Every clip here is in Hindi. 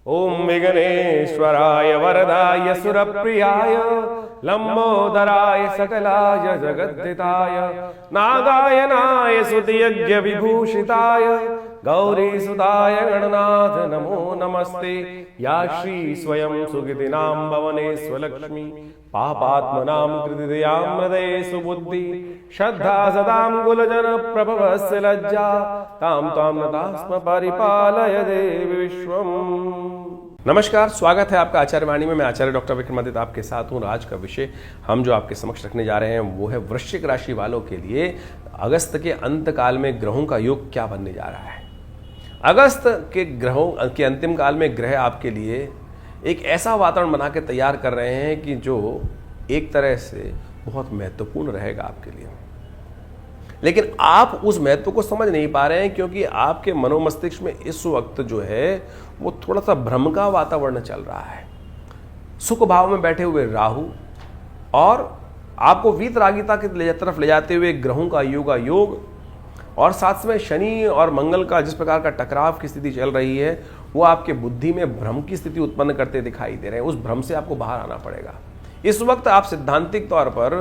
ओम विघ्नेश्वराय वरदाय सुरप्रियाय लंबोदराय सकलाय जगद्दिताय नागायनाय स्तुतियज्ञ विभूषिताय गौरीसुताय गणनाथ नमो नमस्ते। या श्री स्वयं सुगतिनां भवने स्वलक्ष्मी पापात्मनां कृतिदयां हृदये सुबुद्धि श्रद्धा सदां कुलजन प्रभवस्य लज्जा तां त्वां नतास्म परिपालय देवी विश्वम्। नमस्कार, स्वागत है आपका आचार्य वाणी में। मैं आचार्य डॉक्टर विक्रमादित्य आपके साथ हूँ। आज का विषय हम जो आपके समक्ष रखने जा रहे हैं वो है वृश्चिक राशि वालों के लिए अगस्त के अंत काल में ग्रहों का योग क्या बनने जा रहा है। अगस्त के ग्रहों के अंतिम काल में ग्रह आपके लिए एक ऐसा वातावरण बना के तैयार कर रहे हैं कि जो एक तरह से बहुत महत्वपूर्ण रहेगा आपके लिए, लेकिन आप उस महत्व को समझ नहीं पा रहे हैं क्योंकि आपके मनोमस्तिष्क में इस वक्त जो है वो थोड़ा सा भ्रम का वातावरण चल रहा है। सुख भाव में बैठे हुए राहु और आपको वीतरागिता की तरफ ले जाते हुए ग्रहों का योग और साथ में शनि और मंगल का जिस प्रकार का टकराव की स्थिति चल रही है वो आपके बुद्धि में भ्रम की स्थिति उत्पन्न करते दिखाई दे रहे हैं। उस भ्रम से आपको बाहर आना पड़ेगा। इस वक्त आप सिद्धांतिक तौर पर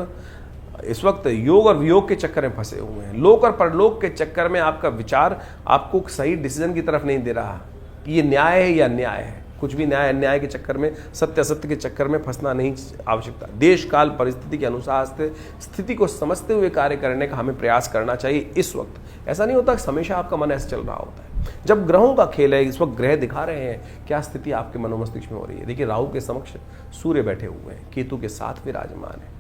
इस वक्त योग और वियोग के चक्कर में फंसे हुए हैं। लोक और परलोक के चक्कर में आपका विचार आपको सही डिसीजन की तरफ नहीं दे रहा कि ये न्याय है या अन्याय है। कुछ भी न्याय अन्याय के चक्कर में, सत्य असत्य के चक्कर में फंसना नहीं आवश्यकता। देश काल परिस्थिति के अनुसार स्थिति को समझते हुए कार्य करने का हमें प्रयास करना चाहिए। इस वक्त ऐसा नहीं होता कि हमेशा आपका मन ऐसे चल रहा होता है। जब ग्रहों का खेल है, इस वक्त ग्रह दिखा रहे हैं क्या स्थिति आपके मनोमस्तिष्क में हो रही है। देखिए, राहु के समक्ष सूर्य बैठे हुए हैं, केतु के साथ विराजमान है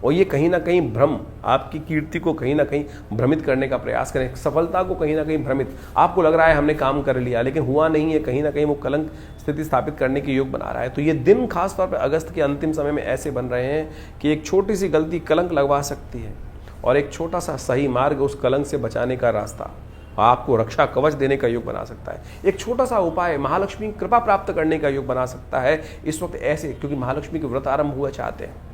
और ये कहीं ना कहीं भ्रम, आपकी कीर्ति को कहीं ना कहीं भ्रमित करने का प्रयास करें, सफलता को कहीं ना कहीं भ्रमित। आपको लग रहा है हमने काम कर लिया लेकिन हुआ नहीं है, कहीं ना कहीं वो कलंक स्थिति स्थापित करने के योग बना रहा है। तो ये दिन खास तौर पर अगस्त के अंतिम समय में ऐसे बन रहे हैं कि एक छोटी सी गलती कलंक लगवा सकती है और एक छोटा सा सही मार्ग उस कलंक से बचाने का रास्ता आपको रक्षा कवच देने का योग बना सकता है। एक छोटा सा उपाय महालक्ष्मी कृपा प्राप्त करने का योग बना सकता है इस वक्त ऐसे, क्योंकि महालक्ष्मी के व्रत आरंभ हुआ चाहते हैं।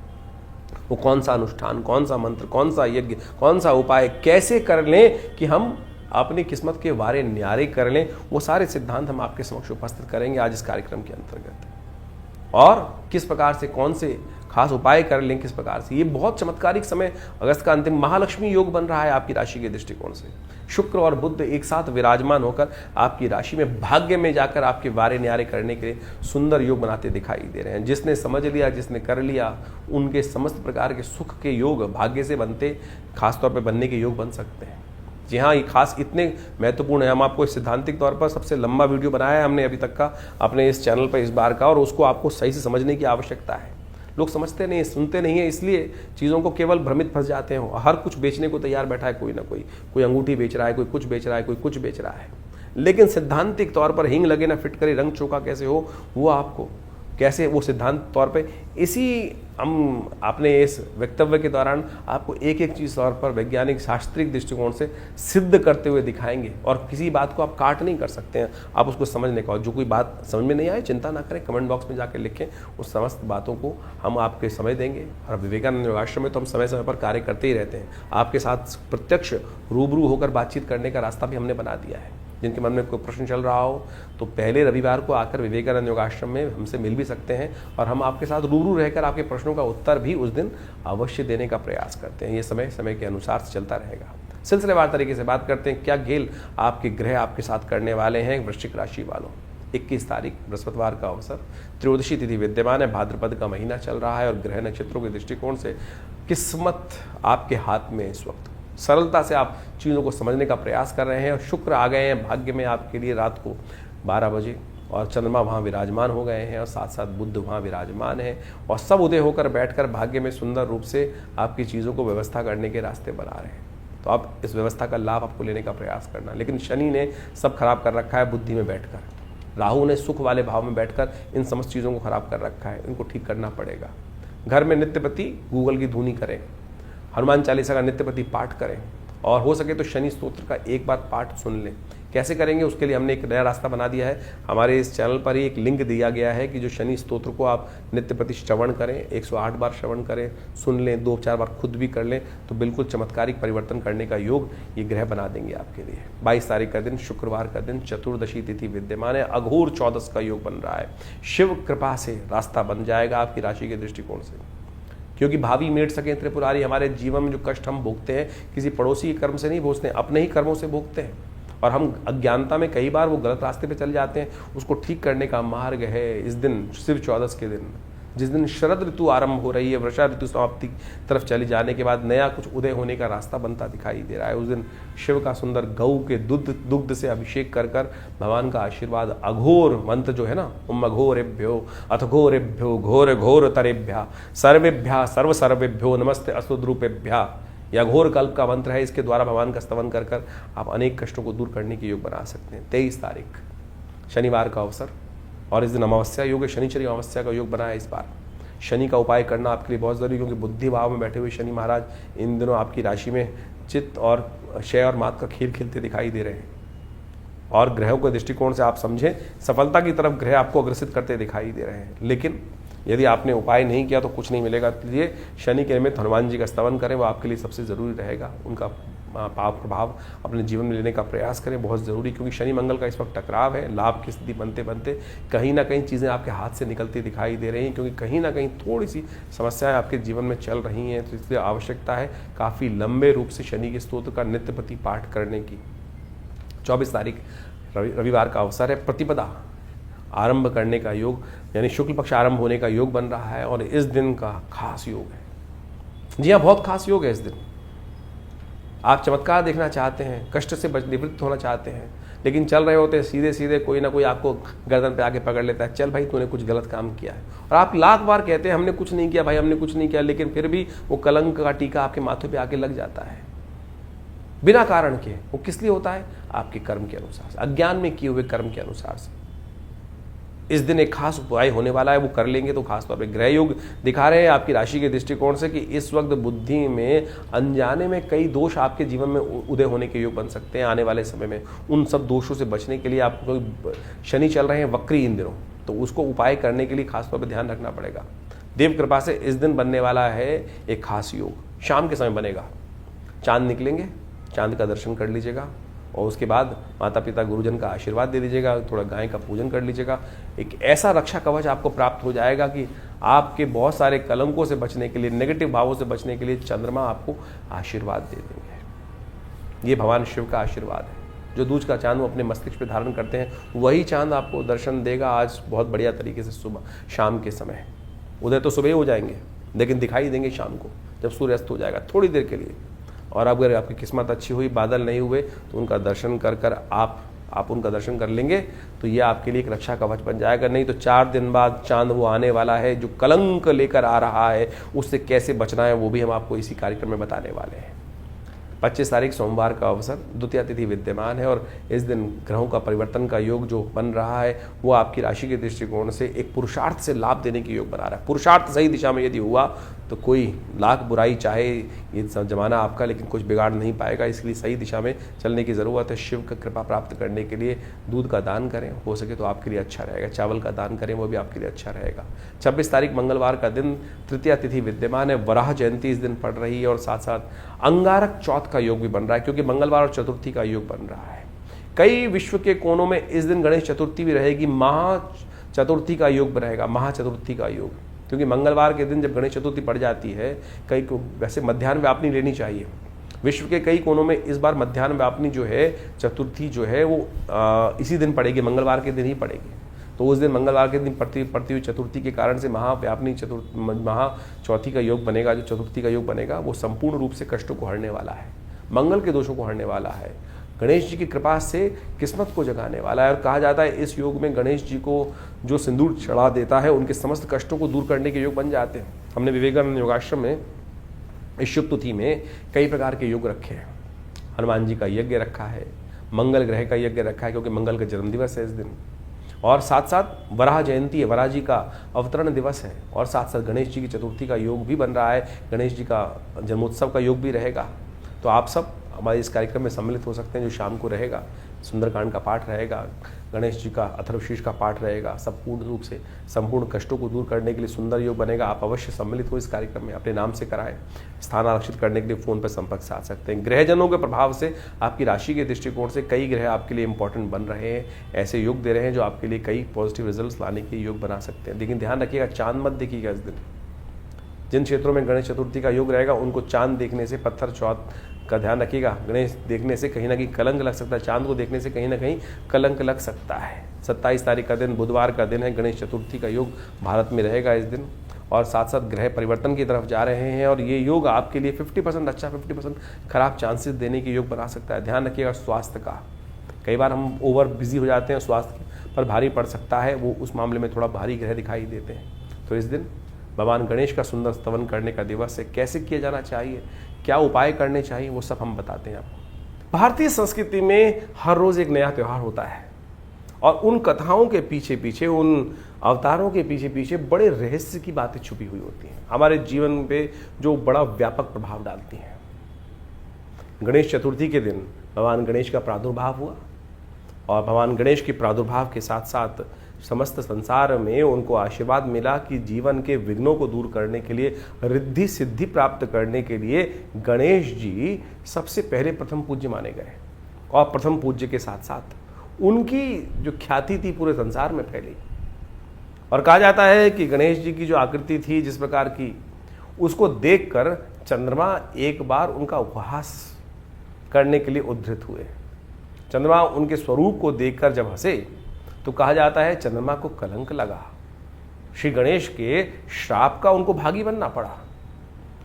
वो कौन सा अनुष्ठान, कौन सा मंत्र, कौन सा यज्ञ, कौन सा उपाय कैसे कर लें कि हम अपनी किस्मत के वारे न्यारे कर लें, वो सारे सिद्धांत हम आपके समक्ष उपस्थित करेंगे आज इस कार्यक्रम के अंतर्गत। और किस प्रकार से कौन से खास उपाय कर लें, किस प्रकार से। ये बहुत चमत्कारिक समय अगस्त का अंतिम महालक्ष्मी योग बन रहा है आपकी राशि के दृष्टिकोण से। शुक्र और बुध एक साथ विराजमान होकर आपकी राशि में भाग्य में जाकर आपके वारे न्यारे करने के लिए सुंदर योग बनाते दिखाई दे रहे हैं। जिसने समझ लिया, जिसने कर लिया, उनके समस्त प्रकार के सुख के योग भाग्य से बनते, खासतौर पर बनने के योग बन सकते हैं। जी हाँ, ये खास इतने महत्वपूर्ण है। हम आपको सिद्धांतिक तौर पर सबसे लंबा वीडियो बनाया है हमने अभी तक का अपने इस चैनल पर इस बार का, और उसको आपको सही से समझने की आवश्यकता है। लोग समझते नहीं, सुनते नहीं है, इसलिए चीज़ों को केवल भ्रमित फंस जाते हैं। हर कुछ बेचने को तैयार बैठा है कोई ना कोई अंगूठी बेच रहा है, कोई कुछ बेच रहा है, कोई कुछ बेच रहा है। लेकिन सिद्धांतिक तौर पर हिंग लगे ना फिट करे, रंग चोखा कैसे हो वो आपको कैसे, वो सिद्धांत तौर पे इसी हम अपने इस वक्तव्य के दौरान आपको एक एक चीज़ तौर पर वैज्ञानिक शास्त्रीय दृष्टिकोण से सिद्ध करते हुए दिखाएंगे। और किसी बात को आप काट नहीं कर सकते हैं, आप उसको समझने का। और जो कोई बात समझ में नहीं आए चिंता ना करें, कमेंट बॉक्स में जाकर लिखें, उस समस्त बातों को हम आपके समय देंगे। और विवेकानंद योगाश्रम में तो हम समय समय पर कार्य करते ही रहते हैं। आपके साथ प्रत्यक्ष रूबरू होकर बातचीत करने का रास्ता भी हमने बना दिया है। जिनके मन में कोई प्रश्न चल रहा हो तो पहले रविवार को आकर विवेकानंद योगाश्रम में हमसे मिल भी सकते हैं और हम आपके साथ रूबरू रहकर आपके प्रश्नों का उत्तर भी उस दिन अवश्य देने का प्रयास करते हैं। ये समय समय के अनुसार से चलता रहेगा। सिलसिलेवार तरीके से बात करते हैं क्या खेल आपके ग्रह आपके साथ करने वाले हैं वृश्चिक राशि वालों। 21 तारीख बृहस्पतिवार का अवसर, त्रयोदशी तिथि विद्यमान है, भाद्रपद का महीना चल रहा है और ग्रह नक्षत्रों के दृष्टिकोण से किस्मत आपके हाथ में इस वक्त। सरलता से आप चीज़ों को समझने का प्रयास कर रहे हैं और शुक्र आ गए हैं भाग्य में आपके लिए रात को 12 बजे और चंद्रमा वहाँ विराजमान हो गए हैं और साथ साथ बुध वहाँ विराजमान है और सब उदय होकर बैठकर भाग्य में सुंदर रूप से आपकी चीज़ों को व्यवस्था करने के रास्ते बना रहे हैं। तो आप इस व्यवस्था का लाभ आपको लेने का प्रयास करना। लेकिन शनि ने सब खराब कर रखा है बुद्धि में बैठकर, राहु ने सुख वाले भाव में बैठकर इन समस्त चीज़ों को खराब कर रखा है। इनको ठीक करना पड़ेगा। घर में नित्य प्रति गूगल की धुनी करें, हनुमान चालीसा का नित्य प्रति पाठ करें और हो सके तो शनि स्तोत्र का एक बार पाठ सुन लें। कैसे करेंगे उसके लिए हमने एक नया रास्ता बना दिया है। हमारे इस चैनल पर ही एक लिंक दिया गया है कि जो शनि स्तोत्र को आप नित्य प्रति श्रवण करें, 108 बार श्रवण करें, सुन लें, 2-4 बार खुद भी कर लें, तो बिल्कुल चमत्कारिक परिवर्तन करने का योग ये ग्रह बना देंगे आपके लिए। 22 तारीख का दिन, शुक्रवार का दिन, चतुर्दशी तिथि विद्यमान है, अघोर 14 का योग बन रहा है। शिव कृपा से रास्ता बन जाएगा आपकी राशि के दृष्टिकोण से, क्योंकि भावी मेट सके त्रिपुरारी। हमारे जीवन में जो कष्ट हम भोगते हैं किसी पड़ोसी के कर्म से नहीं भोगते हैं, अपने ही कर्मों से भोगते हैं, और हम अज्ञानता में कई बार वो गलत रास्ते पे चल जाते हैं। उसको ठीक करने का मार्ग है इस दिन, शिव 14 के दिन, जिस दिन शरद ऋतु आरंभ हो रही है, वर्षा ऋतु समाप्ति तरफ चली जाने के बाद नया कुछ उदय होने का रास्ता बनता दिखाई दे रहा है। उस दिन शिव का सुंदर गऊ के दुग्ध से अभिषेक कर भगवान का आशीर्वाद, अघोर मंत्र जो है ना, अघोरेभ्यो अथ घोरेभ्यो घोर घोर तरेभ्या सर्वेभ्या सर्व सर्वेभ्यो नमस्ते असुद्रूपेभ्या, यह घोर कल्प का मंत्र है। इसके द्वारा भगवान का स्तवन कर आप अनेक कष्टों को दूर करने के योग बना सकते हैं। 23 तारीख शनिवार का अवसर, और इस दिन अमावस्या योग है, शनिचरी अमावस्या का योग बना है। इस बार शनि का उपाय करना आपके लिए बहुत जरूरी, क्योंकि बुद्धि भाव में बैठे हुए शनि महाराज इन दिनों आपकी राशि में चित्त और क्षय और मात का खेल खेलते दिखाई दे रहे हैं, और ग्रहों के दृष्टिकोण से आप समझें सफलता की तरफ ग्रह आपको अग्रसित करते दिखाई दे रहे हैं। लेकिन यदि आपने उपाय नहीं किया तो कुछ नहीं मिलेगा। इसलिए शनि के निमित्त हनुमान जी का स्तवन करें, वो आपके लिए सबसे ज़रूरी रहेगा। उनका पाव प्रभाव अपने जीवन में लेने का प्रयास करें, बहुत ज़रूरी, क्योंकि शनि मंगल का इस वक्त टकराव है। लाभ की स्थिति बनते बनते कहीं ना कहीं चीज़ें आपके हाथ से निकलती दिखाई दे रही हैं, क्योंकि कहीं ना कहीं थोड़ी सी समस्याएं आपके जीवन में चल रही हैं। तो इसलिए आवश्यकता है काफ़ी लंबे रूप से शनि के स्तोत्र का नित्य प्रति पाठ करने की। 24 तारीख रविवार का अवसर है, प्रतिपदा आरंभ करने का योग, यानी शुक्ल पक्ष आरंभ होने का योग बन रहा है, और इस दिन का खास योग है। जी हाँ, बहुत खास योग है इस दिन। आप चमत्कार देखना चाहते हैं, कष्ट से निवृत्त होना चाहते हैं, लेकिन चल रहे होते हैं सीधे सीधे कोई ना कोई आपको गर्दन पे आके पकड़ लेता है, चल भाई तूने कुछ गलत काम किया है, और आप लाख बार कहते हैं हमने कुछ नहीं किया भाई, हमने कुछ नहीं किया, लेकिन फिर भी वो कलंक का टीका आपके माथे पे आके लग जाता है बिना कारण के। वो किस लिए होता है? आपके कर्म के अनुसार से, अज्ञान में किए हुए कर्म के अनुसार से। इस दिन एक खास उपाय होने वाला है, वो कर लेंगे तो खास तौर पे ग्रह योग दिखा रहे हैं आपकी राशि के दृष्टिकोण से कि इस वक्त बुद्धि में अनजाने में कई दोष आपके जीवन में उदय होने के योग बन सकते हैं आने वाले समय में। उन सब दोषों से बचने के लिए आपको, शनि चल रहे हैं वक्री इन दिनों, तो उसको उपाय करने के लिए खास तौर पर ध्यान रखना पड़ेगा। देव कृपा से इस दिन बनने वाला है एक खास योग, शाम के समय बनेगा। चांद निकलेंगे, चांद का दर्शन कर लीजिएगा, और उसके बाद माता पिता गुरुजन का आशीर्वाद दे दीजिएगा, थोड़ा गाय का पूजन कर लीजिएगा। एक ऐसा रक्षा कवच आपको प्राप्त हो जाएगा कि आपके बहुत सारे कलंकों से बचने के लिए, नेगेटिव भावों से बचने के लिए चंद्रमा आपको आशीर्वाद दे देंगे। ये भगवान शिव का आशीर्वाद है। जो दूज का चांद वो अपने मस्तिष्क पे धारण करते हैं, वही चांद आपको दर्शन देगा आज बहुत बढ़िया तरीके से सुबह शाम के समय। उदय तो सुबह ही हो जाएंगे, लेकिन दिखाई देंगे शाम को जब सूर्य अस्त हो जाएगा थोड़ी देर के लिए। और अगर आपकी किस्मत अच्छी हुई, बादल नहीं हुए, तो उनका दर्शन कर आप उनका दर्शन कर लेंगे तो ये आपके लिए एक रक्षा कवच बन जाएगा। नहीं तो 4 दिन बाद चांद वो आने वाला है जो कलंक लेकर आ रहा है, उससे कैसे बचना है वो भी हम आपको इसी कार्यक्रम में बताने वाले हैं। 25 तारीख सोमवार का अवसर, द्वितीया तिथि विद्यमान है, और इस दिन ग्रहों का परिवर्तन का योग जो बन रहा है वो आपकी राशि के दृष्टिकोण से एक पुरुषार्थ से लाभ देने की योग बना रहा है। पुरुषार्थ सही दिशा में यदि हुआ तो कोई लाख बुराई चाहे ये जमाना आपका, लेकिन कुछ बिगाड़ नहीं पाएगा। इसलिए सही दिशा में चलने की ज़रूरत है। शिव का कृपा प्राप्त करने के लिए दूध का दान करें, हो सके तो आपके लिए अच्छा रहेगा। चावल का दान करें, वो भी आपके लिए अच्छा रहेगा। 26 तारीख मंगलवार का दिन, तृतीया तिथि विद्यमान है, वराह जयंती इस दिन पड़ रही है, और साथ साथ अंगारक चौथ का योग भी बन रहा है, क्योंकि मंगलवार और चतुर्थी का योग बन रहा है। कई विश्व के कोनों में इस दिन गणेश चतुर्थी भी रहेगी, महा चतुर्थी का योग रहेगा, महाचतुर्थी का योग, क्योंकि मंगलवार के दिन जब गणेश चतुर्थी पड़ जाती है, कई को वैसे मध्याह्न व्यापनी लेनी चाहिए। विश्व के कई कोनों में इस बार मध्याह्न व्यापनी जो है चतुर्थी जो है वो इसी दिन पड़ेगी, मंगलवार के दिन ही पड़ेगी। तो उस दिन मंगलवार के दिन पड़ती हुई चतुर्थी के कारण से महाव्यापनी महा चौथी का योग बनेगा। जो चतुर्थी का योग बनेगा वो संपूर्ण रूप से कष्टों को हरने वाला है, मंगल के दोषों को हरने वाला है, गणेश जी की कृपा से किस्मत को जगाने वाला है। और कहा जाता है इस योग में गणेश जी को जो सिंदूर चढ़ा देता है उनके समस्त कष्टों को दूर करने के योग बन जाते हैं। हमने विवेकानंद योगाश्रम में इस शुभ तिथि में कई प्रकार के योग रखे हैं। हनुमान जी का यज्ञ रखा है, मंगल ग्रह का यज्ञ रखा है क्योंकि मंगल का जन्मदिवस है इस दिन, और साथ साथ वराह जयंती है, वराह जी का अवतरण दिवस है, और साथ साथ गणेश जी की चतुर्थी का योग भी बन रहा है, गणेश जी का जन्मोत्सव का योग भी रहेगा। तो आप सब हमारे इस कार्यक्रम में सम्मिलित हो सकते हैं जो शाम को रहेगा। सुंदरकांड का पाठ रहेगा, गणेश जी का अथर्वशीर्ष का पाठ रहेगा। सब पूर्ण रूप से संपूर्ण कष्टों को दूर करने के लिए सुंदर योग बनेगा। आप अवश्य सम्मिलित हो इस कार्यक्रम में, अपने नाम से कराएं। स्थान आरक्षित करने के लिए फ़ोन पर संपर्क साध सकते हैं। ग्रहजनों के प्रभाव से आपकी राशि के दृष्टिकोण से कई ग्रह आपके लिए इंपॉर्टेंट बन रहे हैं, ऐसे योग दे रहे हैं जो आपके लिए कई पॉजिटिव रिजल्ट लाने के योग बना सकते हैं। लेकिन ध्यान रखिएगा, चांद मत देखिएगा इस दिन। जिन क्षेत्रों में गणेश चतुर्थी का योग रहेगा उनको चांद देखने से, पत्थर चौथ का ध्यान रखिएगा, गणेश देखने से कहीं ना कहीं कलंक लग सकता है। चांद को देखने से कहीं ना कहीं कलंक लग सकता है। 27 तारीख का दिन बुधवार का दिन है, गणेश चतुर्थी का योग भारत में रहेगा इस दिन। और साथ साथ ग्रह परिवर्तन की तरफ जा रहे हैं और ये योग आपके लिए 50% अच्छा 50% खराब चांसेस देने के योग बना सकता है। ध्यान रखिएगा स्वास्थ्य का। कई बार हम ओवर बिजी हो जाते हैं, स्वास्थ्य पर भारी पड़ सकता है, वो उस मामले में थोड़ा भारी ग्रह दिखाई देते हैं। तो इस दिन भगवान गणेश का सुंदर स्तवन करने का दिवस है। कैसे किया जाना चाहिए, क्या उपाय करने चाहिए, वो सब हम बताते हैं आपको। भारतीय संस्कृति में हर रोज एक नया त्यौहार होता है और उन कथाओं के पीछे पीछे, उन अवतारों के पीछे पीछे बड़े रहस्य की बातें छुपी हुई होती हैं, हमारे जीवन पे जो बड़ा व्यापक प्रभाव डालती हैं। गणेश चतुर्थी के दिन भगवान गणेश का प्रादुर्भाव हुआ और भगवान गणेश के प्रादुर्भाव के साथ साथ समस्त संसार में उनको आशीर्वाद मिला कि जीवन के विघ्नों को दूर करने के लिए, रिद्धि सिद्धि प्राप्त करने के लिए गणेश जी सबसे पहले प्रथम पूज्य माने गए। और प्रथम पूज्य के साथ साथ उनकी जो ख्याति थी पूरे संसार में फैली। और कहा जाता है कि गणेश जी की जो आकृति थी जिस प्रकार की, उसको देखकर चंद्रमा एक बार उनका उपहास करने के लिए उद्धृत हुए। चंद्रमा उनके स्वरूप को देखकर जब हंसे तो कहा जाता है चंद्रमा को कलंक लगा। श्री गणेश के श्राप का उनको भागी बनना पड़ा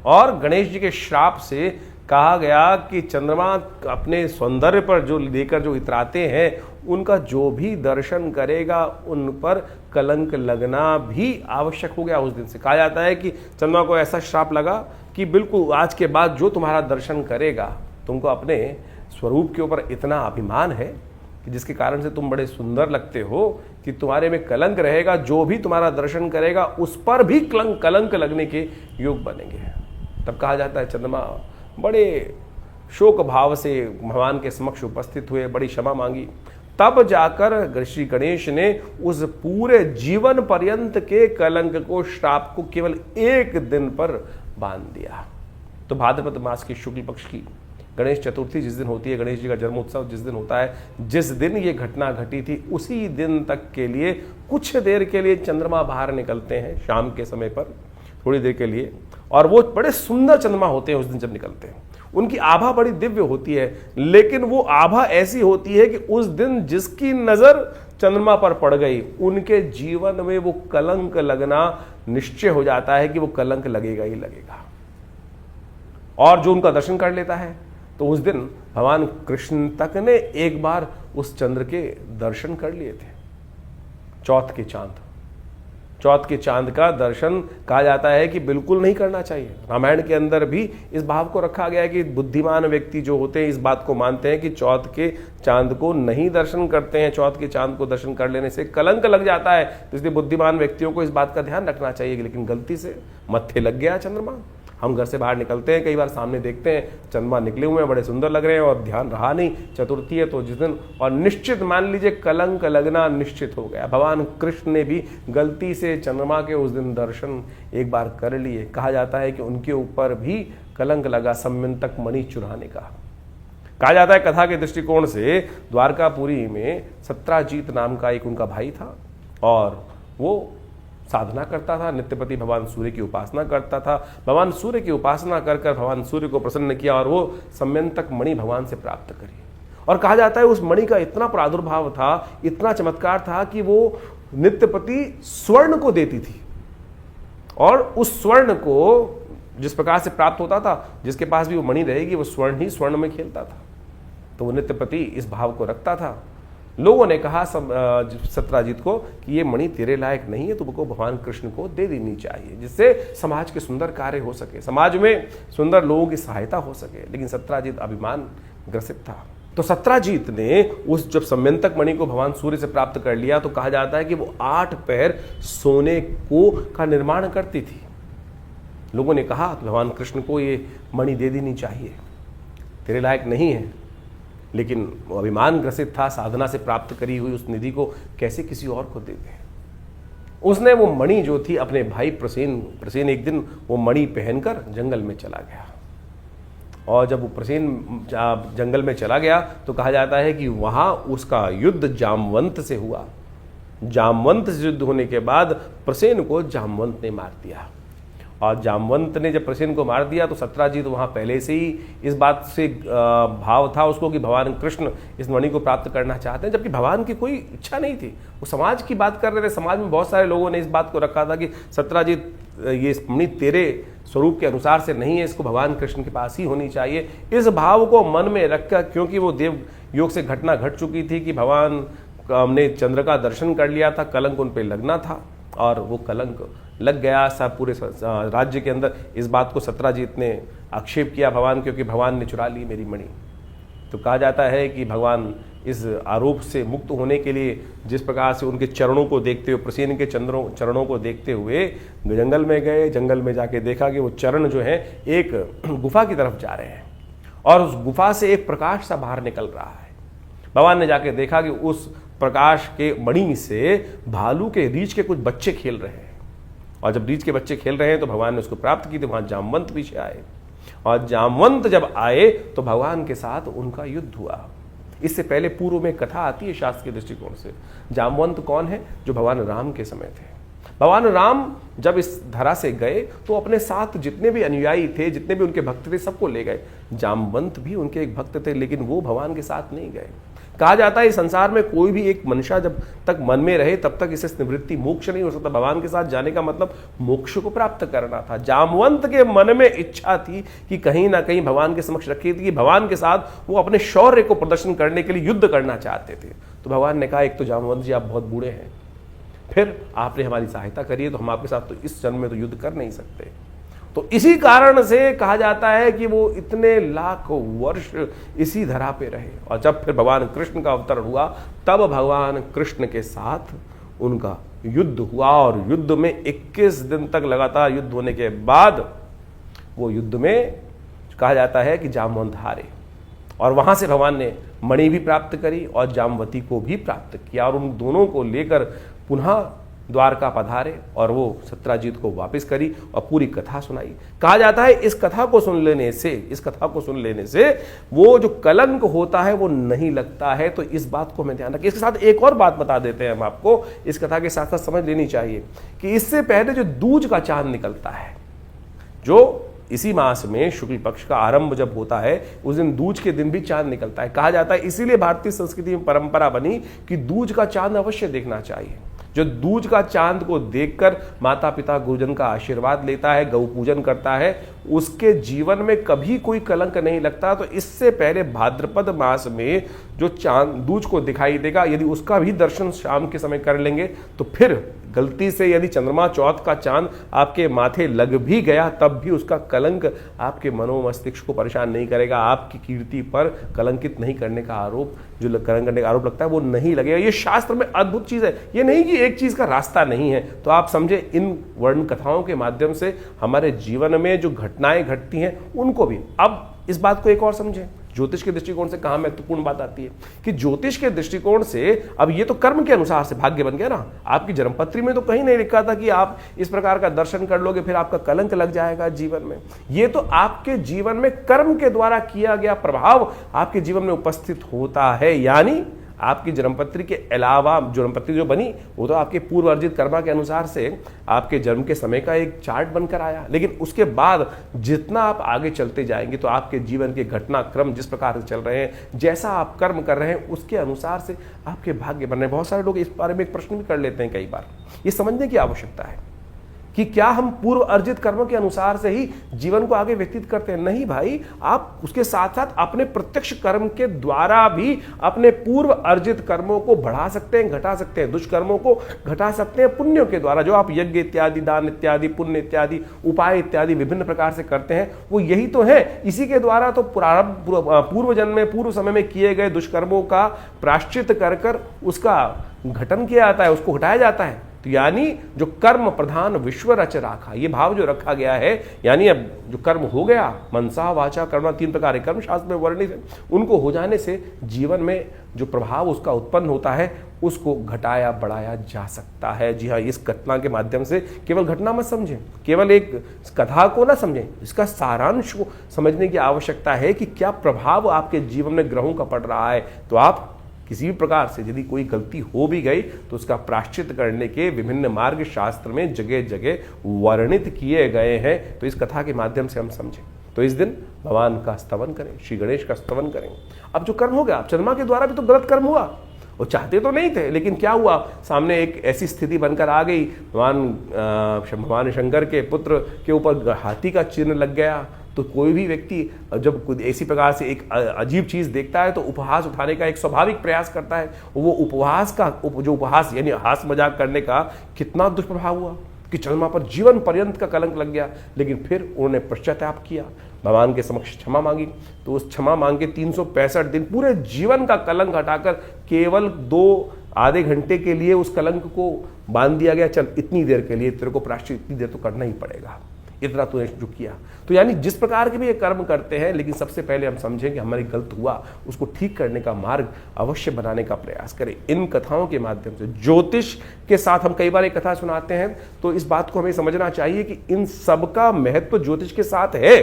और गणेश जी के श्राप से कहा गया कि चंद्रमा अपने सौंदर्य पर जो लेकर जो इतराते हैं, उनका जो भी दर्शन करेगा उन पर कलंक लगना भी आवश्यक हो गया। उस दिन से कहा जाता है कि चंद्रमा को ऐसा श्राप लगा कि बिल्कुल आज के बाद जो तुम्हारा दर्शन करेगा, तुमको अपने स्वरूप के ऊपर इतना अभिमान है कि जिसके कारण से तुम बड़े सुंदर लगते हो कि तुम्हारे में कलंक रहेगा, जो भी तुम्हारा दर्शन करेगा उस पर भी कलंक लगने के योग बनेंगे। तब कहा जाता है चंद्रमा बड़े शोक भाव से भगवान के समक्ष उपस्थित हुए, बड़ी क्षमा मांगी। तब जाकर श्री गणेश ने उस पूरे जीवन पर्यंत के कलंक को, श्राप को केवल एक दिन पर बांध दिया। तो भाद्रपद मास की शुक्ल पक्ष की गणेश चतुर्थी जिस दिन होती है, गणेश जी का जन्मोत्सव जिस दिन होता है, जिस दिन ये घटना घटी थी उसी दिन तक के लिए कुछ देर के लिए चंद्रमा बाहर निकलते हैं शाम के समय पर, थोड़ी देर के लिए। और वो बड़े सुंदर चंद्रमा होते हैं उस दिन जब निकलते हैं। उनकी आभा बड़ी दिव्य होती है, लेकिन वो आभा ऐसी होती है कि उस दिन जिसकी नजर चंद्रमा पर पड़ गई, उनके जीवन में वो कलंक लगना निश्चय हो जाता है कि वो कलंक लगेगा ही लगेगा। और जो उनका दर्शन कर लेता है तो उस दिन भगवान कृष्ण तक ने एक बार उस चंद्र के दर्शन कर लिए थे। चौथ के चांद का दर्शन कहा जाता है कि बिल्कुल नहीं करना चाहिए। रामायण के अंदर भी इस भाव को रखा गया है कि बुद्धिमान व्यक्ति जो होते हैं इस बात को मानते हैं कि चौथ के चांद को नहीं दर्शन करते हैं, चौथ के चांद को दर्शन कर लेने से कलंक लग जाता है। तो इसलिए बुद्धिमान व्यक्तियों को इस बात का ध्यान रखना चाहिए। लेकिन गलती से मत्थे लग गया चंद्रमा। हम घर से बाहर निकलते हैं, कई बार सामने देखते हैं चंद्रमा निकले हुए हैं, बड़े सुंदर लग रहे हैं और ध्यान रहा नहीं, चतुर्थी है तो जिस दिन, और निश्चित मान लीजिए कलंक लगना निश्चित हो गया। भगवान कृष्ण ने भी गलती से चंद्रमा के उस दिन दर्शन एक बार कर लिए। कहा जाता है कि उनके ऊपर भी कलंक लगा सम्यंतक मणि चुराने का। कहा जाता है कथा के दृष्टिकोण से द्वारकापुरी में सत्राजीत नाम का एक उनका भाई था और वो साधना करता था, नित्यपति भगवान सूर्य की उपासना करता था। भगवान सूर्य की उपासना कर भगवान सूर्य को प्रसन्न किया और वो सम्यंतक मणि भगवान से प्राप्त करी। और कहा जाता है उस मणि का इतना प्रादुर्भाव था, इतना चमत्कार था कि वो नित्यपति स्वर्ण को देती थी और उस स्वर्ण को जिस प्रकार से प्राप्त होता था, जिसके पास भी वो मणि रहेगी वो स्वर्ण ही स्वर्ण में खेलता था। तो वो नित्यपति इस भाव को रखता था। लोगों ने कहा सत्राजीत को कि ये मणि तेरे लायक नहीं है, तुमको भगवान कृष्ण को दे देनी चाहिए, जिससे समाज के सुंदर कार्य हो सके, समाज में सुंदर लोगों की सहायता हो सके। लेकिन सत्राजीत अभिमान ग्रसित था। तो सत्राजीत ने उस जब सम्यंतक मणि को भगवान सूर्य से प्राप्त कर लिया तो कहा जाता है कि वो 8 पैर सोने को का निर्माण करती थी। लोगों ने कहा भगवान कृष्ण को ये मणि दे देनी चाहिए, तेरे लायक नहीं है। लेकिन वो अभिमान ग्रसित था, साधना से प्राप्त करी हुई उस निधि को कैसे किसी और को दे दे। उसने वो मणि जो थी अपने भाई प्रसेन एक दिन वो मणि पहनकर जंगल में चला गया, और जब वो प्रसेन जंगल में चला गया तो कहा जाता है कि वहाँ उसका युद्ध जामवंत से हुआ। जामवंत से युद्ध होने के बाद प्रसेन को जामवंत ने मार दिया, और जामवंत ने जब प्रसेन को मार दिया तो सत्राजित वहाँ पहले से ही इस बात से भाव था उसको कि भगवान कृष्ण इस मणि को प्राप्त करना चाहते हैं, जबकि भगवान की कोई इच्छा नहीं थी। वो समाज की बात कर रहे थे, समाज में बहुत सारे लोगों ने इस बात को रखा था कि सत्राजित ये मणि तेरे स्वरूप के अनुसार से नहीं है, इसको भगवान कृष्ण के पास ही होनी चाहिए। इस भाव को मन में रखकर, क्योंकि वो देव योग से घटना घट चुकी थी कि भगवान ने चंद्र का दर्शन कर लिया था, कलंक उन पर लगना था, और वो कलंक लग गया सब पूरे राज्य के अंदर। इस बात को सत्राजित ने आक्षेप किया भगवान, क्योंकि भगवान ने चुरा ली मेरी मणि। तो कहा जाता है कि भगवान इस आरोप से मुक्त होने के लिए जिस प्रकार से उनके चरणों को देखते हुए, प्रसेन के चरणों को देखते हुए जंगल में गए। जंगल में जाके देखा कि वो चरण जो है एक गुफा की तरफ जा रहे हैं, और उस गुफा से एक प्रकाश सा बाहर निकल रहा है। भगवान ने जाके देखा कि उस प्रकाश के मणि से भालू के रीछ के कुछ बच्चे खेल रहे हैं, और जब रीछ के बच्चे खेल रहे हैं तो भगवान ने उसको प्राप्त की। तो वहां जामवंत पीछे आए, और जामवंत जब आए तो भगवान के साथ उनका युद्ध हुआ। इससे पहले पूर्व में कथा आती है शास्त्र के दृष्टिकोण से। जामवंत कौन है? जो भगवान राम के समय थे। भगवान राम जब इस धरा से गए तो अपने साथ जितने भी अनुयायी थे, जितने भी उनके भक्त थे, सबको ले गए। जामवंत भी उनके एक भक्त थे, लेकिन वो भगवान के साथ नहीं गए। कहा जाता है इस संसार में कोई भी एक मनुष्य जब तक मन में रहे तब तक इसे निवृत्ति मोक्ष नहीं हो सकता। भगवान के साथ जाने का मतलब मोक्ष को प्राप्त करना था। जामवंत के मन में इच्छा थी कि कहीं ना कहीं भगवान के समक्ष रखी थी कि भगवान के साथ वो अपने शौर्य को प्रदर्शन करने के लिए युद्ध करना चाहते थे। तो भगवान ने कहा, एक तो जामवंत जी आप बहुत बूढ़े हैं, फिर आपने हमारी सहायता करी है, तो हम आपके साथ तो इस जन्म में तो युद्ध कर नहीं सकते। तो इसी कारण से कहा जाता है कि वो इतने लाख वर्ष इसी धरा पे रहे, और जब फिर भगवान कृष्ण का अवतरण हुआ तब भगवान कृष्ण के साथ उनका युद्ध हुआ, और युद्ध में 21 दिन तक लगातार युद्ध होने के बाद वो युद्ध में कहा जाता है कि जामवंत हारे, और वहां से भगवान ने मणि भी प्राप्त करी और जामवती को भी प्राप्त किया, और उन दोनों को लेकर पुनः द्वारका पधारे और वो सत्राजित को वापस करी और पूरी कथा सुनाई। कहा जाता है इस कथा को सुन लेने से वो जो कलंक होता है वो नहीं लगता है। तो इस बात को हमें ध्यान रखिए। इसके साथ एक और बात बता देते हैं हम आपको, इस कथा के साथ साथ समझ लेनी चाहिए कि इससे पहले जो दूज का चांद निकलता है, जो इसी मास में शुक्ल पक्ष का आरंभ जब होता है उस दिन दूज के दिन भी चांद निकलता है। कहा जाता है इसीलिए भारतीय संस्कृति में परंपरा बनी कि दूज का चांद अवश्य देखना चाहिए। जो दूज का चांद को देखकर माता पिता गुरुजन का आशीर्वाद लेता है, गौ पूजन करता है, उसके जीवन में कभी कोई कलंक नहीं लगता। तो इससे पहले भाद्रपद मास में जो चांद दूज को दिखाई देगा, यदि उसका भी दर्शन शाम के समय कर लेंगे तो फिर गलती से यदि चंद्रमा चौथ का चांद आपके माथे लग भी गया तब भी उसका कलंक आपके मनोमस्तिष्क को परेशान नहीं करेगा। आपकी कीर्ति पर कलंकित नहीं करने का आरोप, जो कलंक करने का आरोप लगता है वो नहीं लगेगा। ये शास्त्र में अद्भुत चीज है, ये नहीं कि एक चीज का रास्ता नहीं है। तो आप समझे, इन वर्ण कथाओं के माध्यम से हमारे जीवन में जो घटनाएं घटती हैं उनको भी। अब इस बात को एक और समझें, ज्योतिष के दृष्टिकोण से कहाँ महत्वपूर्ण बात आती है कि ज्योतिष के दृष्टिकोण से अब ये तो कर्म के अनुसार से भाग्य बन गया ना। आपकी जन्मपत्री में तो कहीं नहीं लिखा था कि आप इस प्रकार का दर्शन कर लोगे फिर आपका कलंक लग जाएगा जीवन में। ये तो आपके जीवन में कर्म के द्वारा किया गया प्रभाव आपके जीवन में उपस्थित होता है। यानी आपकी जन्मपत्री के अलावा जन्मपत्री जो बनी वो तो आपके पूर्व अर्जित कर्मा के अनुसार से आपके जन्म के समय का एक चार्ट बनकर आया, लेकिन उसके बाद जितना आप आगे चलते जाएंगे तो आपके जीवन के घटनाक्रम जिस प्रकार से चल रहे हैं, जैसा आप कर्म कर रहे हैं उसके अनुसार से आपके भाग्य बन रहे हैं। बहुत सारे लोग इस बारे में एक प्रश्न भी कर लेते हैं कई बार। ये समझने की आवश्यकता है कि क्या हम पूर्व अर्जित कर्मों के अनुसार से ही जीवन को आगे व्यतीत करते हैं? नहीं भाई, आप उसके साथ साथ अपने प्रत्यक्ष कर्म के द्वारा भी अपने पूर्व अर्जित कर्मों को बढ़ा सकते हैं, घटा सकते हैं। दुष्कर्मों को घटा सकते हैं पुण्यों के द्वारा। जो आप यज्ञ इत्यादि, दान इत्यादि, पुण्य इत्यादि, उपाय इत्यादि विभिन्न प्रकार से करते हैं वो यही तो है। इसी के द्वारा तो पूर्व जन्म में, पूर्व समय में किए गए दुष्कर्मों का प्रायश्चित कर उसका घटन किया जाता है, उसको हटाया जाता है। तो यानी जो कर्म प्रधान विश्व रच राखा, ये भाव जो रखा गया है, यानी अब जो कर्म हो गया, मनसा वाचा कर्म, 3 प्रकार के कर्म शास्त्र में वर्णित है, उनको हो जाने से जीवन में जो प्रभाव उसका उत्पन्न होता है उसको घटाया बढ़ाया जा सकता है। जी हाँ, इस घटना के माध्यम से केवल घटना मत समझें, केवल एक कथा को ना समझें, इसका सारांश को समझने की आवश्यकता है कि क्या प्रभाव आपके जीवन में ग्रहों का पड़ रहा है। तो आप किसी भी प्रकार से यदि कोई गलती हो भी गई तो उसका प्रायश्चित करने के विभिन्न मार्ग शास्त्र में जगह जगह वर्णित किए गए हैं। तो इस कथा के माध्यम से हम समझें। तो इस दिन भगवान का स्तवन करें, श्री गणेश का स्तवन करें। अब जो कर्म हो गया, अब चंद्रमा के द्वारा भी तो गलत कर्म हुआ, वो चाहते तो नहीं थे, लेकिन क्या हुआ, सामने एक ऐसी स्थिति बनकर आ गई, भगवान शंकर के पुत्र के ऊपर हाथी का चिन्ह लग गया। तो कोई भी व्यक्ति जब कुछ ऐसी प्रकार से एक अजीब चीज देखता है तो उपहास उठाने का एक स्वाभाविक प्रयास करता है। वो उपहास का जो उपहास यानी हास मजाक करने का कितना दुष्प्रभाव हुआ कि चंद्रमा पर जीवन पर्यंत का कलंक लग गया। लेकिन फिर उन्होंने पश्चाताप किया, भगवान के समक्ष क्षमा मांगी, तो उस क्षमा मांग के 365 दिन पूरे जीवन का कलंक हटाकर केवल 2 आधे घंटे के लिए उस कलंक को बांध दिया गया। चल इतनी देर के लिए तेरे को प्रायश्चित इतनी देर तो करना ही पड़ेगा, इतना तूने जो किया। तो यानी जिस प्रकार के भी ये कर्म करते हैं, लेकिन सबसे पहले हम समझें कि हमारी गलत हुआ, उसको ठीक करने का मार्ग अवश्य बनाने का प्रयास करें। इन कथाओं के माध्यम से ज्योतिष के साथ हम कई बार एक कथा सुनाते हैं, तो इस बात को हमें समझना चाहिए कि इन सब का महत्व ज्योतिष के साथ है।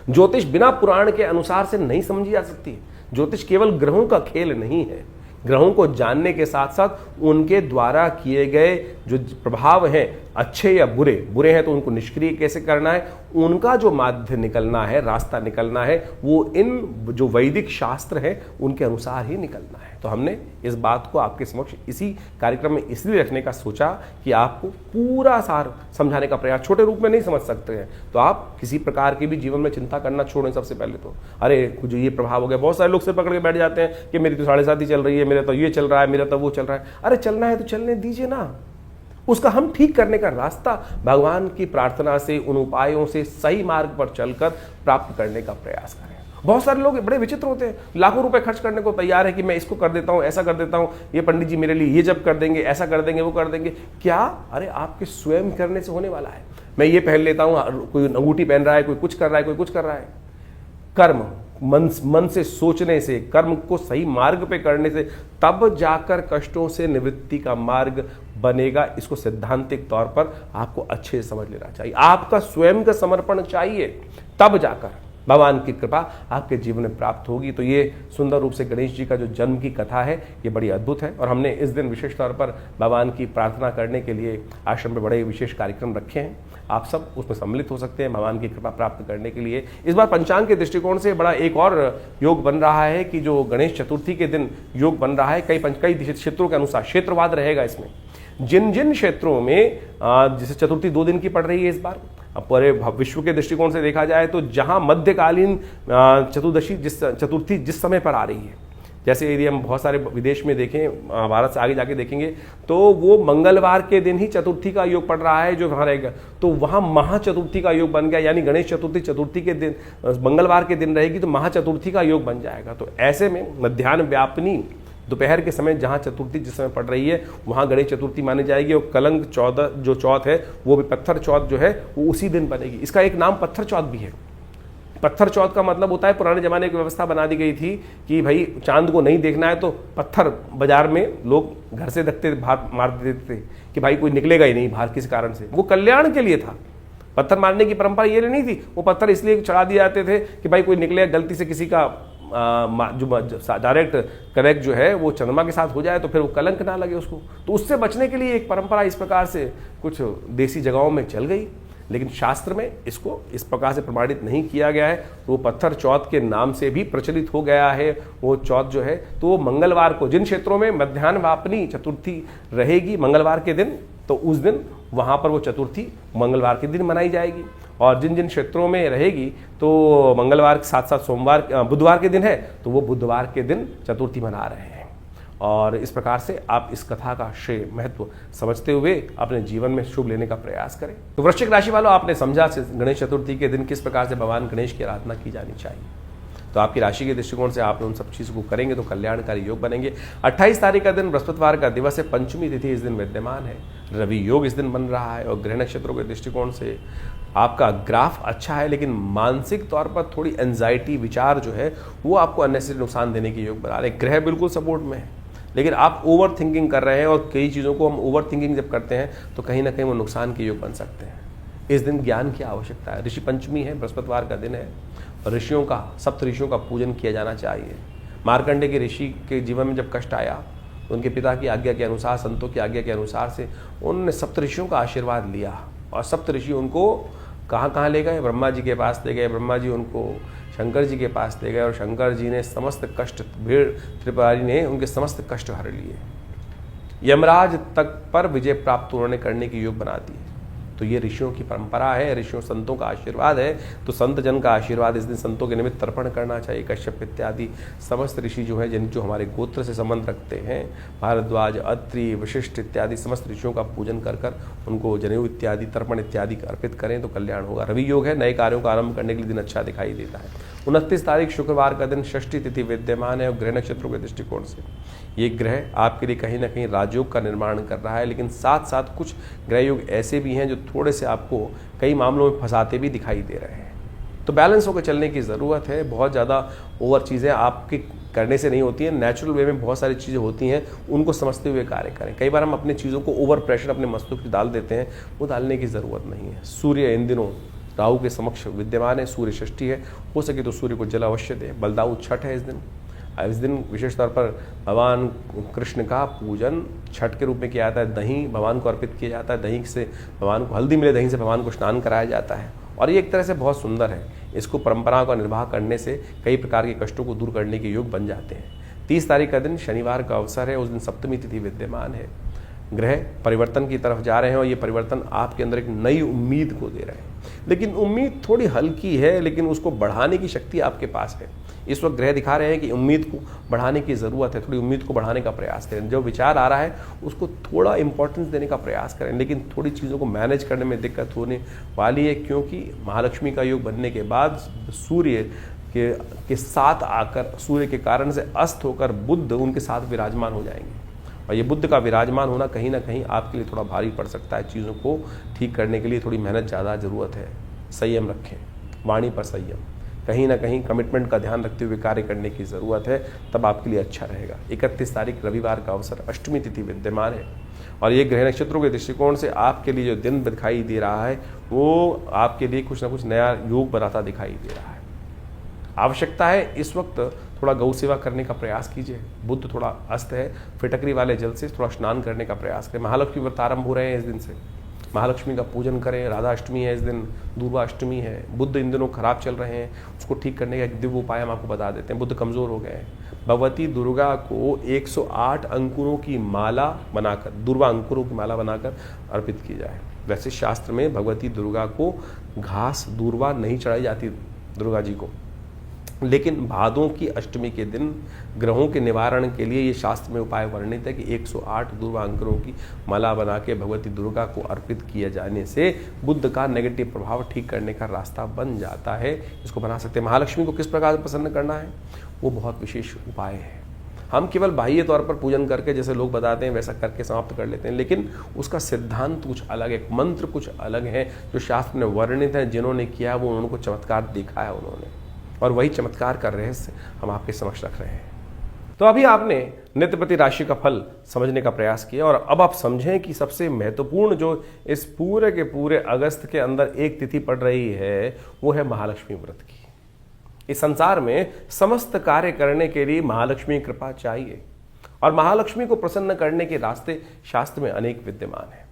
ज्योतिष बिना पुराण के अनुसार से नहीं समझी जा सकती। ज्योतिष केवल ग्रहों का खेल नहीं है। ग्रहों को जानने के साथ साथ उनके द्वारा किए गए जो प्रभाव हैं, अच्छे या बुरे, बुरे हैं तो उनको निष्क्रिय कैसे करना है, उनका जो माध्य निकलना है, रास्ता निकलना है, वो इन जो वैदिक शास्त्र हैं उनके अनुसार ही निकलना है। तो हमने इस बात को आपके समक्ष इसी कार्यक्रम में इसलिए रखने का सोचा कि आपको पूरा सार समझाने का प्रयास, छोटे रूप में नहीं समझ सकते हैं तो आप किसी प्रकार की भी जीवन में चिंता करना छोड़ें। सबसे पहले तो अरे कुछ ये प्रभाव हो गया, बहुत सारे लोग से पकड़ के बैठ जाते हैं कि मेरी तो 7.5 चल रही है, मेरा तो ये चल रहा है, मेरा तो वो चल रहा है। अरे चलना है तो चलने दीजिए ना, उसका हम ठीक करने का रास्ता भगवान की प्रार्थना से, उन उपायों से सही मार्ग पर चलकर प्राप्त करने का प्रयास करें। बहुत सारे लोग बड़े विचित्र होते हैं, लाखों रुपए खर्च करने को तैयार है कि मैं इसको कर देता हूं, ऐसा कर देता हूं, ये पंडित जी मेरे लिए ये जब कर देंगे, ऐसा कर देंगे, वो कर देंगे। क्या? अरे आपके स्वयं करने से होने वाला है। मैं ये पहन लेता हूं, कोई अंगूठी पहन रहा है, कोई कुछ कर रहा है, कोई कुछ कर रहा है। कर्म मन से सोचने से, कर्म को सही मार्ग पे करने से तब जाकर कष्टों से निवृत्ति का मार्ग बनेगा। इसको सैद्धांतिक तौर पर आपको अच्छे से समझ लेना चाहिए। आपका स्वयं का समर्पण चाहिए, तब जाकर भगवान की कृपा आपके जीवन में प्राप्त होगी। तो ये सुंदर रूप से गणेश जी का जो जन्म की कथा है ये बड़ी अद्भुत है, और हमने इस दिन विशेष तौर पर भगवान की प्रार्थना करने के लिए आश्रम में बड़े विशेष कार्यक्रम रखे हैं। आप सब उसमें सम्मिलित हो सकते हैं भगवान की कृपा प्राप्त करने के लिए। इस बार पंचांग के दृष्टिकोण से बड़ा एक और योग बन रहा है कि जो गणेश चतुर्थी के दिन योग बन रहा है, कई क्षेत्रों के अनुसार क्षेत्रवाद रहेगा इसमें। जिन जिन क्षेत्रों में जैसे चतुर्थी 2 दिन की पड़ रही है इस बार, पूरे विश्व के दृष्टिकोण से देखा जाए तो जहां मध्यकालीन चतुर्थी जिस समय पर आ रही है, जैसे यदि हम बहुत सारे विदेश में देखें, भारत से आगे जाके देखेंगे तो वो मंगलवार के दिन ही चतुर्थी का योग पड़ रहा है जो वहां रहेगा, तो वहां महाचतुर्थी का योग बन गया। यानी गणेश चतुर्थी के दिन मंगलवार के दिन रहेगी तो महाचतुर्थी का योग बन जाएगा। तो ऐसे में मध्याह्न व्यापनी दोपहर के समय जहां चतुर्थी जिस समय पड़ रही है वहां गणेश चतुर्थी मानी जाएगी। और कलंक 14 जो चौथ है वो भी पत्थर चौथ जो है वो उसी दिन बनेगी। इसका एक नाम पत्थर चौथ भी है। पत्थर चौथ का मतलब होता है, पुराने जमाने की व्यवस्था बना दी गई थी कि भाई चांद को नहीं देखना है तो पत्थर बाजार में लोग घर से रखते बाहर मार देते थे कि भाई कोई निकलेगा ही नहीं बाहर किसी कारण से। वो कल्याण के लिए था। पत्थर मारने की परंपरा ये नहीं थी, वो पत्थर इसलिए चढ़ा दिए जाते थे कि भाई कोई निकलेगा, गलती से किसी का जो डायरेक्ट कनेक्ट जो है वो चंद्रमा के साथ हो जाए तो फिर वो कलंक ना लगे उसको। तो उससे बचने के लिए एक परंपरा इस प्रकार से कुछ देसी जगहों में चल गई, लेकिन शास्त्र में इसको इस प्रकार से प्रमाणित नहीं किया गया है। तो वो पत्थर चौथ के नाम से भी प्रचलित हो गया है वो चौथ जो है। तो वो मंगलवार को, जिन क्षेत्रों में मध्याह्न वापनी चतुर्थी रहेगी मंगलवार के दिन, तो उस दिन वहां पर वो चतुर्थी मंगलवार के दिन मनाई जाएगी। और जिन जिन क्षेत्रों में रहेगी तो मंगलवार के साथ साथ बुधवार के दिन है तो वो बुधवार के दिन चतुर्थी मना रहे हैं। और इस प्रकार से आप इस कथा का श्रेय महत्व समझते हुए अपने जीवन में शुभ लेने का प्रयास करें। तो वृश्चिक राशि वालों, आपने समझा गणेश चतुर्थी के दिन किस प्रकार से भगवान गणेश की आराधना की जानी चाहिए। तो आपकी राशि के दृष्टिकोण से आप उन सब चीज़ों को करेंगे तो कल्याणकारी योग बनेंगे। 28 तारीख का दिन बृहस्पतिवार का दिवस है, पंचमी तिथि इस दिन विद्यमान है, रवि योग इस दिन बन रहा है और ग्रह नक्षत्रों के दृष्टिकोण से आपका ग्राफ अच्छा है, लेकिन मानसिक तौर पर थोड़ी एंजाइटी विचार जो है वो आपको अननेसेसरी नुकसान देने के योग बना रहे हैं। ग्रह बिल्कुल सपोर्ट में है, लेकिन आप ओवर थिंकिंग कर रहे हैं और कई चीज़ों को हम ओवर थिंकिंग जब करते हैं तो कहीं ना कहीं वो नुकसान के योग बन सकते हैं। इस दिन ज्ञान की आवश्यकता है। ऋषि पंचमी है, बृहस्पतिवार का दिन है और ऋषियों का, सप्त ऋषियों का पूजन किया जाना चाहिए। मार्कंडेय के ऋषि के जीवन में जब कष्ट आया तो उनके पिता की आज्ञा के अनुसार, संतों की आज्ञा के अनुसार से उन्होंने सप्त ऋषियों का आशीर्वाद लिया और सप्त ऋषि उनको कहाँ ले गए? ब्रह्मा जी के पास ले गए, ब्रह्मा जी उनको शंकर जी के पास ले गए और शंकर जी ने समस्त कष्ट, भीड़ त्रिपुरारी ने उनके समस्त कष्ट हर लिए। यमराज तक पर विजय प्राप्त उन्होंने करने की योग बना दी। तो ये ऋषियों की परंपरा है, ऋषियों संतों का आशीर्वाद है। तो संत जन का आशीर्वाद इस दिन संतों के निमित्त तर्पण करना चाहिए। कश्यप इत्यादि समस्त ऋषि जो हैं, जो हमारे गोत्र से संबंध रखते हैं, भारद्वाज, अत्रि, वशिष्ठ इत्यादि समस्त ऋषियों का पूजन कर उनको जनेऊ इत्यादि, तर्पण इत्यादि अर्पित करें तो कल्याण होगा। रवि योग है, नए कार्यों का आरंभ करने के लिए दिन अच्छा दिखाई देता है। 29 तारीख शुक्रवार का दिन षष्ठी तिथि विद्यमान है और ग्रह नक्षत्रों के दृष्टिकोण से ये ग्रह आपके लिए कहीं ना कहीं राजयोग का निर्माण कर रहा है, लेकिन साथ साथ कुछ ग्रह योग ऐसे भी हैं जो थोड़े से आपको कई मामलों में फंसाते भी दिखाई दे रहे हैं। तो बैलेंस होकर चलने की ज़रूरत है। बहुत ज़्यादा ओवर चीज़ें आपके करने से नहीं होती हैं, नेचुरल वे में बहुत सारी चीज़ें होती हैं, उनको समझते हुए कार्य करें। कई बार हम अपनी चीज़ों को ओवर प्रेशर अपने मस्तिष्क में डाल देते हैं, वो डालने की ज़रूरत नहीं है। सूर्य इन दिनों राहु के समक्ष विद्यमान है, सूर्य षष्ठी है, हो सके तो सूर्य को जल अवश्य दें। बलदाऊ छठ है इस दिन विशेष तौर पर भगवान कृष्ण का पूजन छठ के रूप में किया जाता है। दही भगवान को अर्पित किया जाता है, दही से भगवान को, हल्दी मिले दही से भगवान को स्नान कराया जाता है और ये एक तरह से बहुत सुंदर है। इसको परंपराओं का निर्वाह करने से कई प्रकार के कष्टों को दूर करने के योग बन जाते हैं। 30 तारीख का दिन शनिवार का अवसर है, उस दिन सप्तमी तिथि विद्यमान है। ग्रह परिवर्तन की तरफ जा रहे हैं और ये परिवर्तन आपके अंदर एक नई उम्मीद को दे रहे हैं, लेकिन उम्मीद थोड़ी हल्की है, लेकिन उसको बढ़ाने की शक्ति आपके पास है। इस वक्त ग्रह दिखा रहे हैं कि उम्मीद को बढ़ाने की ज़रूरत है, थोड़ी उम्मीद को बढ़ाने का प्रयास करें। जो विचार आ रहा है उसको थोड़ा इंपॉर्टेंस देने का प्रयास करें, लेकिन थोड़ी चीज़ों को मैनेज करने में दिक्कत होने वाली है, क्योंकि महालक्ष्मी का योग बनने के बाद सूर्य के साथ आकर, सूर्य के कारण से अस्त होकर बुध उनके साथ विराजमान हो जाएंगे और ये बुध का विराजमान होना कहीं ना कहीं आपके लिए थोड़ा भारी पड़ सकता है। चीज़ों को ठीक करने के लिए थोड़ी मेहनत ज़्यादा ज़रूरत है। संयम रखें, वाणी पर संयम, कहीं ना कहीं कमिटमेंट का ध्यान रखते हुए कार्य करने की ज़रूरत है, तब आपके लिए अच्छा रहेगा। 31 तारीख रविवार का अवसर, अष्टमी तिथि विद्यमान है और ये ग्रह नक्षत्रों के दृष्टिकोण से आपके लिए जो दिन दिखाई दे रहा है वो आपके लिए कुछ ना कुछ नया योग बनाता दिखाई दे रहा है। आवश्यकता है इस वक्त थोड़ा गौ सेवा करने का प्रयास कीजिए। बुध थोड़ा अस्त है, फिटकरी वाले जल से थोड़ा स्नान करने का प्रयास करें। महालक्ष्मी व्रत आरंभ हो रहे हैं इस दिन से, महालक्ष्मी का पूजन करें। राधा अष्टमी है इस दिन, दुर्गा अष्टमी है। बुध इन दिनों खराब चल रहे हैं, उसको ठीक करने का एक दिव्य उपाय हम आपको बता देते हैं। बुध कमज़ोर हो गए हैं। भगवती दुर्गा को 108 अंकुरों की माला बनाकर, दुर्वा अंकुरों की माला बनाकर अर्पित की जाए। वैसे शास्त्र में भगवती दुर्गा को घास दूर्वा नहीं चढ़ाई जाती दुर्गा जी को, लेकिन भादों की अष्टमी के दिन ग्रहों के निवारण के लिए ये शास्त्र में उपाय वर्णित है कि 108 दुर्वा अंकुरों की माला बना के भगवती दुर्गा को अर्पित किए जाने से बुध का नेगेटिव प्रभाव ठीक करने का रास्ता बन जाता है। इसको बना सकते हैं। महालक्ष्मी को किस प्रकार प्रसन्न करना है, वो बहुत विशेष उपाय है। हम केवल बाह्य तौर पर पूजन करके, जैसे लोग बताते हैं वैसा करके समाप्त कर लेते हैं, लेकिन उसका सिद्धांत कुछ अलग है, मंत्र कुछ अलग है जो शास्त्र में वर्णित है। जिन्होंने किया वो उनको चमत्कार देखा है उन्होंने, और वही चमत्कार का रहस्य हम आपके समक्ष रख रहे हैं। तो अभी आपने नित्यपति राशि का फल समझने का प्रयास किया और अब आप समझें कि सबसे महत्वपूर्ण जो इस पूरे के पूरे अगस्त के अंदर एक तिथि पड़ रही है वो है महालक्ष्मी व्रत की। इस संसार में समस्त कार्य करने के लिए महालक्ष्मी कृपा चाहिए और महालक्ष्मी को प्रसन्न करने के रास्ते शास्त्र में अनेक विद्यमान हैं।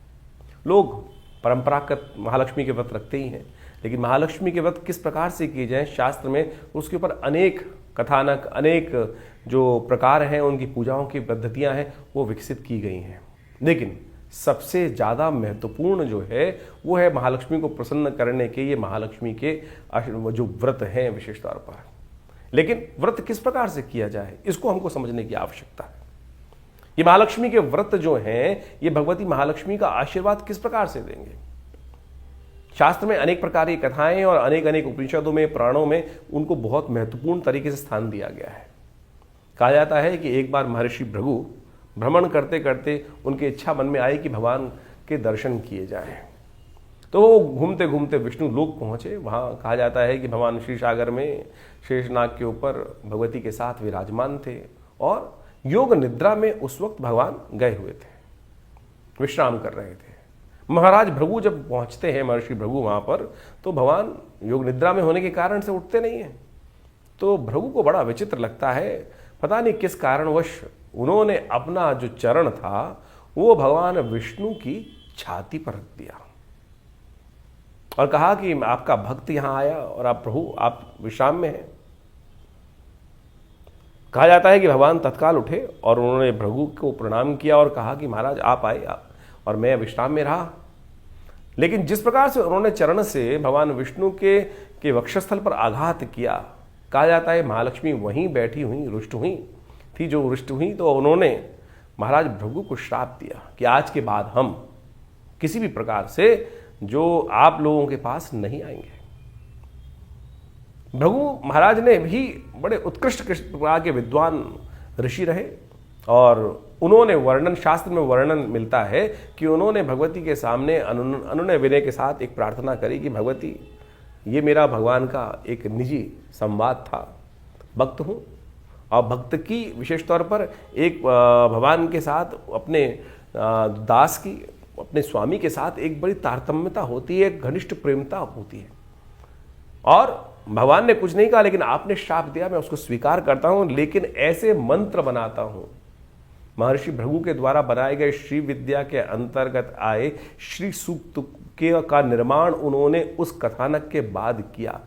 लोग परंपरागत महालक्ष्मी के व्रत रखते ही हैं, लेकिन महालक्ष्मी के व्रत किस प्रकार से किए जाएं, शास्त्र में उसके ऊपर अनेक कथानक, अनेक जो प्रकार हैं, उनकी पूजाओं की पद्धतियां हैं वो विकसित की गई हैं। लेकिन सबसे ज़्यादा महत्वपूर्ण जो है वो है महालक्ष्मी को प्रसन्न करने के ये महालक्ष्मी के जो व्रत हैं विशेष तौर पर। लेकिन व्रत किस प्रकार से किया जाए इसको हमको समझने की आवश्यकता है। ये महालक्ष्मी के व्रत जो हैं ये भगवती महालक्ष्मी का आशीर्वाद किस प्रकार से देंगे। शास्त्र में अनेक प्रकार की कथाएं और अनेक अनेक उपनिषदों में, पुराणों में उनको बहुत महत्वपूर्ण तरीके से स्थान दिया गया है। कहा जाता है कि एक बार महर्षि भृगु भ्रमण करते करते उनकी इच्छा मन में आई कि भगवान के दर्शन किए जाएं। तो वो घूमते घूमते विष्णु लोक पहुंचे। वहाँ कहा जाता है कि भगवान क्षीर सागर में शेषनाग के ऊपर भगवती के साथ विराजमान थे और योग निद्रा में उस वक्त भगवान गए हुए थे, विश्राम कर रहे थे। महाराज भृगु जब पहुंचते हैं, महर्षि भृगु वहाँ पर, तो भगवान योग निद्रा में होने के कारण से उठते नहीं हैं। तो भृगु को बड़ा विचित्र लगता है, पता नहीं किस कारणवश उन्होंने अपना जो चरण था वो भगवान विष्णु की छाती पर रख दिया और कहा कि आपका भक्त यहां आया और आप प्रभु आप विश्राम में हैं। कहा जाता है कि भगवान तत्काल उठे और उन्होंने भृगु को प्रणाम किया और कहा कि महाराज आप आए और मैं विश्राम में रहा। लेकिन जिस प्रकार से उन्होंने चरण से भगवान विष्णु के वक्षस्थल पर आघात किया, कहा जाता है महालक्ष्मी वहीं बैठी हुई रुष्ट हुई थी। जो रुष्ट हुई तो उन्होंने महाराज भृगु को श्राप दिया कि आज के बाद हम किसी भी प्रकार से जो आप लोगों के पास नहीं आएंगे। भृगु महाराज ने भी बड़े उत्कृष्ट प्रकार के विद्वान ऋषि रहे और उन्होंने वर्णन, शास्त्र में वर्णन मिलता है कि उन्होंने भगवती के सामने अनुनय विनय के साथ एक प्रार्थना करी कि भगवती, ये मेरा भगवान का एक निजी संवाद था, भक्त हूँ और भक्त की विशेष तौर पर एक भगवान के साथ अपने दास की, अपने स्वामी के साथ एक बड़ी तारतम्यता होती है, एक घनिष्ठ प्रेमता होती है। और भगवान ने कुछ नहीं कहा, लेकिन आपने श्राप दिया, मैं उसको स्वीकार करता हूं, लेकिन ऐसे मंत्र बनाता हूं। महर्षि भृगु के द्वारा बनाए गए श्री विद्या के अंतर्गत आए श्री सूक्त का निर्माण उन्होंने उस कथानक के बाद किया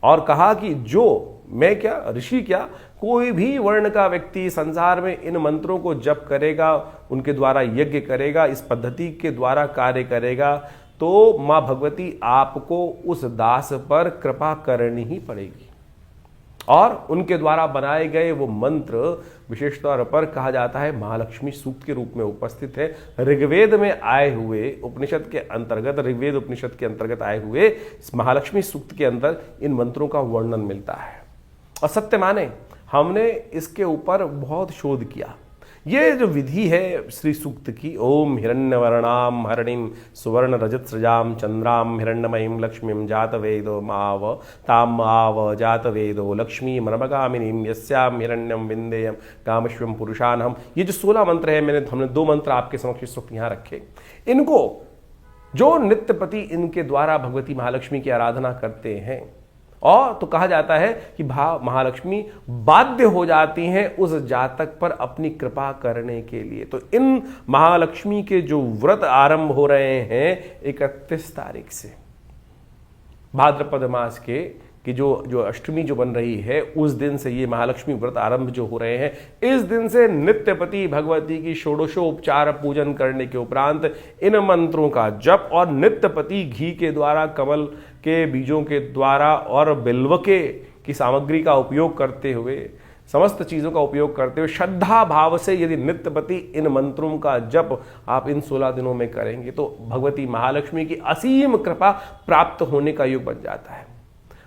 और कहा कि जो मैं क्या, ऋषि क्या, कोई भी वर्ण का व्यक्ति संसार में इन मंत्रों को जप करेगा, उनके द्वारा यज्ञ करेगा, इस पद्धति के द्वारा कार्य करेगा, तो मां भगवती आपको उस दास पर कृपा करनी ही पड़ेगी। और उनके द्वारा बनाए गए वो मंत्र विशेष तौर पर कहा जाता है महालक्ष्मी सूक्त के रूप में उपस्थित है। ऋग्वेद में आए हुए उपनिषद के अंतर्गत, ऋग्वेद उपनिषद के अंतर्गत आए हुए इस महालक्ष्मी सूक्त के अंदर इन मंत्रों का वर्णन मिलता है। और सत्य माने हमने इसके ऊपर बहुत शोध किया। ये जो विधि है श्री सूक्त की, ओम हिरण्यवर्णाम हरणिम सुवर्ण रजत सृजाम चंद्राम हिरण्यमयीं लक्ष्मीं जात वेदो माव ताम आव जात वेदो लक्ष्मी मनमगामिनीं यस्याम हिरण्यम विंदेयम कामश्वम पुरुषानहम। ये जो 16 मंत्र है, हमने 2 मंत्र आपके समक्ष इस वक्त यहाँ रखे। इनको जो नित्यपति इनके द्वारा भगवती महालक्ष्मी की आराधना करते हैं, और तो कहा जाता है कि महालक्ष्मी बाध्य हो जाती हैं उस जातक पर अपनी कृपा करने के लिए। तो इन महालक्ष्मी के जो व्रत आरंभ हो रहे हैं 31 तारीख से, भाद्रपद मास की जो अष्टमी जो बन रही है, उस दिन से ये महालक्ष्मी व्रत आरंभ जो हो रहे हैं, इस दिन से नित्यपति भगवती की षोडशोपचार पूजन करने के उपरांत इन मंत्रों का जप और नित्यपति घी के द्वारा, कमल के बीजों के द्वारा और बिल्व की सामग्री का उपयोग करते हुए, समस्त चीजों का उपयोग करते हुए श्रद्धा भाव से यदि नित्यपति इन मंत्रों का जप आप इन 16 दिनों में करेंगे तो भगवती महालक्ष्मी की असीम कृपा प्राप्त होने का योग बन जाता है।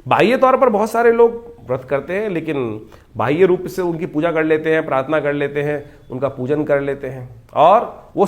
बाह्य तौर पर बहुत सारे लोग व्रत करते हैं, लेकिन बाह्य रूप से उनकी पूजा कर लेते हैं, प्रार्थना कर लेते हैं, उनका पूजन कर लेते हैं, और वो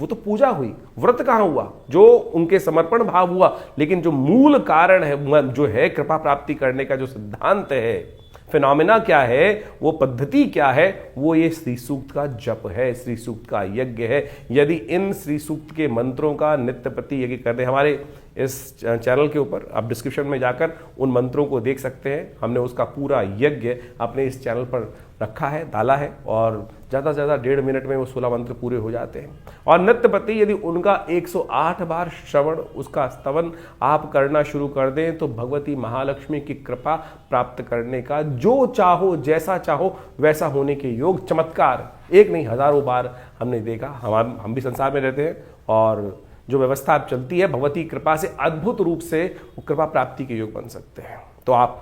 तो पूजा हुई, व्रत कहाँ हुआ, जो उनके समर्पण भाव हुआ। लेकिन जो मूल कारण है, जो है कृपा प्राप्ति करने का जो सिद्धांत है, फिनोमेना क्या है, वो पद्धति क्या है, वो ये श्री सूक्त का जप है, श्री सूक्त का यज्ञ है। यदि इन श्री सूक्त के मंत्रों का नित्यपति यज्ञ करते, हमारे इस चैनल के ऊपर आप डिस्क्रिप्शन में जाकर उन मंत्रों को देख सकते हैं। हमने उसका पूरा यज्ञ अपने इस चैनल पर रखा है, डाला है, और ज़्यादा से ज़्यादा 1.5 मिनट में वो 16 मंत्र पूरे हो जाते हैं। और नित्यपति यदि उनका 108 बार श्रवण, उसका स्तवन आप करना शुरू कर दें तो भगवती महालक्ष्मी की कृपा प्राप्त करने का जो चाहो, जैसा चाहो वैसा होने के योग, चमत्कार एक नहीं हजारों बार हमने देखा। हम भी संसार में रहते हैं और जो व्यवस्था अब चलती है, भगवती कृपा से अद्भुत रूप से वो कृपा प्राप्ति के योग बन सकते हैं। तो आप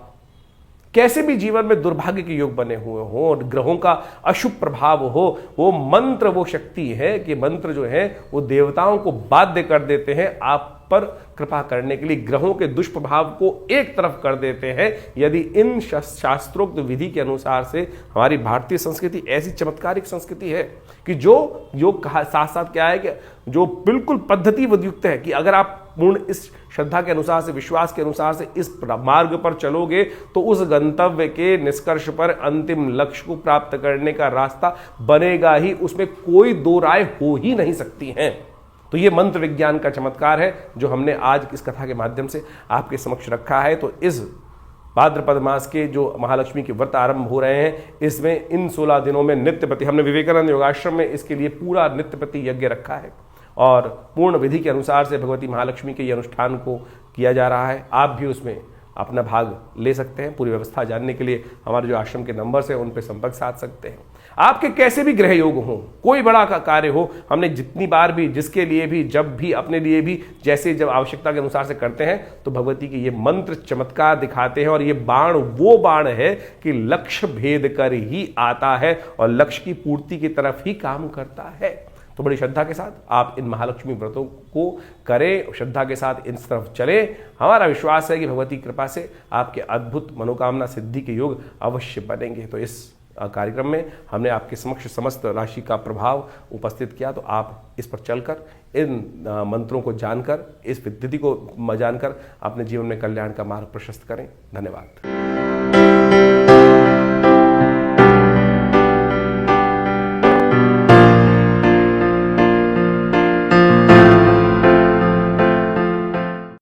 कैसे भी जीवन में दुर्भाग्य के योग बने हुए हो और ग्रहों का अशुभ प्रभाव हो, वो मंत्र वो शक्ति है कि मंत्र जो है वो देवताओं को बाध्य कर देते हैं आप पर कृपा करने के लिए ग्रहों के दुष्प्रभाव को एक तरफ कर देते हैं यदि इन शास्त्रोक्त विधि के अनुसार से। हमारी भारतीय संस्कृति ऐसी चमत्कारिक संस्कृति है कि जो योग साथ साथ क्या है कि जो बिल्कुल पद्धतिबद्ध युक्त है कि अगर आप पूर्ण इस श्रद्धा के अनुसार से, विश्वास के अनुसार से इस मार्ग पर चलोगे तो उस गंतव्य के निष्कर्ष पर अंतिम लक्ष्य को प्राप्त करने का रास्ता बनेगा ही, उसमें कोई दो राय हो ही नहीं सकती हैं। तो ये मंत्र विज्ञान का चमत्कार है जो हमने आज इस कथा के माध्यम से आपके समक्ष रखा है। तो इस भाद्रपद मास के जो महालक्ष्मी के व्रत आरंभ हो रहे हैं, इसमें इन 16 दिनों में नित्यप्रति, हमने विवेकानंद योगाश्रम में इसके लिए पूरा नित्यप्रति यज्ञ रखा है और पूर्ण विधि के अनुसार से भगवती महालक्ष्मी के ये अनुष्ठान को किया जा रहा है। आप भी उसमें अपना भाग ले सकते हैं। पूरी व्यवस्था जानने के लिए हमारे जो आश्रम के नंबर्स हैं उन पर संपर्क साध सकते हैं। आपके कैसे भी ग्रह योग हो, कोई बड़ा का कार्य हो, हमने जितनी बार भी, जिसके लिए भी, जब भी, अपने लिए भी, जैसे जब आवश्यकता के अनुसार से करते हैं तो भगवती के ये मंत्र चमत्कार दिखाते हैं। और ये बाण वो बाण है कि लक्ष्य भेद कर ही आता है और लक्ष्य की पूर्ति की तरफ ही काम करता है। तो बड़ी श्रद्धा के साथ आप इन महालक्ष्मी व्रतों को करें, श्रद्धा के साथ इन तरफ चलें। हमारा विश्वास है कि भगवती कृपा से आपके अद्भुत मनोकामना सिद्धि के योग अवश्य बनेंगे। तो इस कार्यक्रम में हमने आपके समक्ष समस्त राशि का प्रभाव उपस्थित किया, तो आप इस पर चलकर इन मंत्रों को जानकर, इस विधि को जानकर अपने जीवन में कल्याण का मार्ग प्रशस्त करें। धन्यवाद।